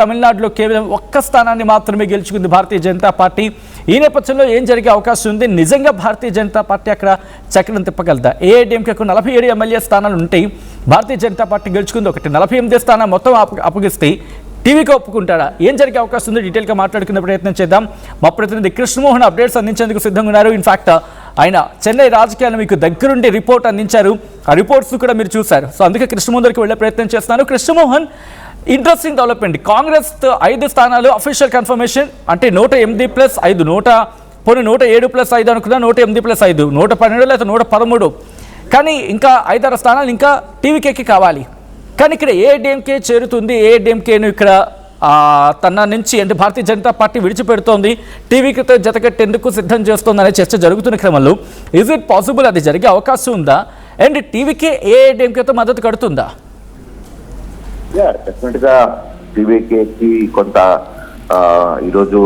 తమిళనాడులో కేవలం ఒక్క స్థానాన్ని మాత్రమే గెలుచుకుంది భారతీయ జనతా పార్టీ. ఈ నేపథ్యంలో ఏం జరిగే అవకాశం ఉంది? నిజంగా భారతీయ జనతా పార్టీ అక్కడ చక్రం తిప్పగలదా? ఏఐడిఎంకేకు 47 ఎమ్మెల్యే స్థానాలు ఉంటాయి. భారతీయ జనతా పార్టీ గెలుచుకుంది ఒకటి, 48 స్థానం మొత్తం అప్పగిస్తే టీవీకి ఒప్పుకుంటారా? ఏం జరిగే అవకాశం ఉంది? డీటెయిల్గా మాట్లాడుకునే ప్రయత్నం చేద్దాం. మా ప్రతినిధి కృష్ణమోహన్ అప్డేట్స్ అందించేందుకు సిద్ధంగా ఉన్నారు. ఇన్ఫాక్ట్ ఆయన చెన్నై రాజకీయాలను మీకు దగ్గరుండి రిపోర్ట్ అందించారు. ఆ రిపోర్ట్స్ కూడా మీరు చూశారు. సో అందుకే కృష్ణమోహన్ దగ్గరికి వెళ్ళే ప్రయత్నం చేస్తున్నాను. Krishnamohan, interesting development. కాంగ్రెస్ 5 స్థానాలు అఫీషియల్ కన్ఫర్మేషన్, అంటే 108+5, 107+5 అనుకున్నా, 108+5, 112 లేదా 113. కానీ ఇంకా 5-6 స్థానాలు ఇంకా టీవీకేకి కావాలి. కానీ ఇక్కడ ఏఐడిఎంకే చేరుతుంది. ఏఐడిఎంకేను ఇక్కడ తన నుంచి అంటే భారతీయ జనతా పార్టీ విడిచిపెడుతోంది, టీవీకి జతకట్టేందుకు సిద్ధం చేస్తోంది అనే చర్చ జరుగుతున్న క్రమంలో ఈజ్ ఇట్ పాసిబుల్? అది జరిగే అవకాశం ఉందా? అండ్ టీవీకే ఏఐడిఎంకేతో మద్దతు కడుతుందా? డెఫినెట్ గా టీవీకేకి కొంత ఈరోజు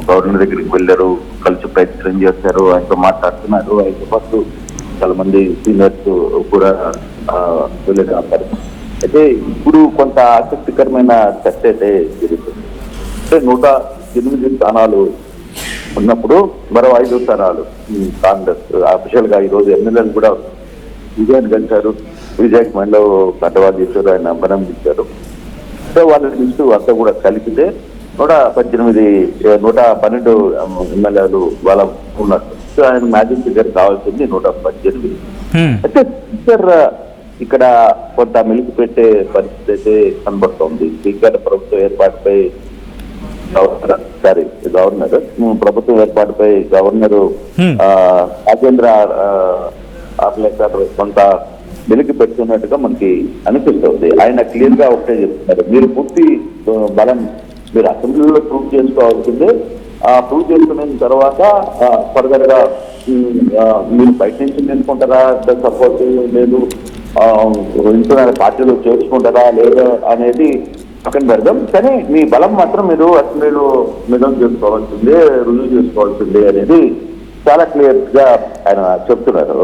గవర్నర్ దగ్గరికి వెళ్ళారు, కలిసి ప్రయత్నం చేస్తారు, ఆయనతో మాట్లాడుతున్నారు. ఆయనతో పాటు చాలా మంది సీనియర్స్ కూడా వెళ్ళారు. అయితే ఇప్పుడు కొంత ఆసక్తికరమైన చర్చ అయితే జరుగుతుంది. అంటే 108 స్థానాలు ఉన్నప్పుడు మరో 5 స్థానాలు కాంగ్రెస్ అఫీషియల్ గా ఈరోజు ఎమ్మెల్యేలు కూడా విజయాన్ని గెలిచారు. విజయ్ మహిళ కంటవాళ్ళు చేశారు, ఆయన అభినందించారు. సో వాళ్ళ లిస్టు అంతా కూడా కలిపితే 112 ఎమ్మెల్యేలు వాళ్ళ ఉన్నారు. సో ఆయన మ్యాజిక్ ఫిగర్ కావాల్సింది 118. అయితే స్పీకర్ ఇక్కడ కొంత మెలికి పెట్టే పరిస్థితి అయితే కనబడుతోంది. స్పీకర్ ప్రభుత్వం ఏర్పాటుపై గవర్నర్ ప్రభుత్వం ఏర్పాటుపై గవర్నరు రాజేంద్ర ఆర్లేకర్ కొంత వెలికి పెడుతున్నట్టుగా మనకి అనిపిస్తుంది. ఆయన క్లియర్ గా ఒకటే చెప్తున్నారు, మీరు పూర్తి బలం మీరు అసెంబ్లీలో ప్రూవ్ చేసుకోవాల్సిందే. ప్రూవ్ చేసుకున్న తర్వాత ఫర్దర్ గా మీరు బయట నుంచి నిలుచుకుంటారా, సపోర్ట్ లేదు ఇంట్లో పార్టీలో చేర్చుకుంటారా లేదా అనేది పక్కన పెడదాం. కానీ మీ బలం మాత్రం మీరు అసెంబ్లీలో నిజం చేసుకోవాల్సిందే, రుజువు చేసుకోవాల్సిందే అనేది చాలా క్లియర్ గా ఆయన చెప్తున్నారు.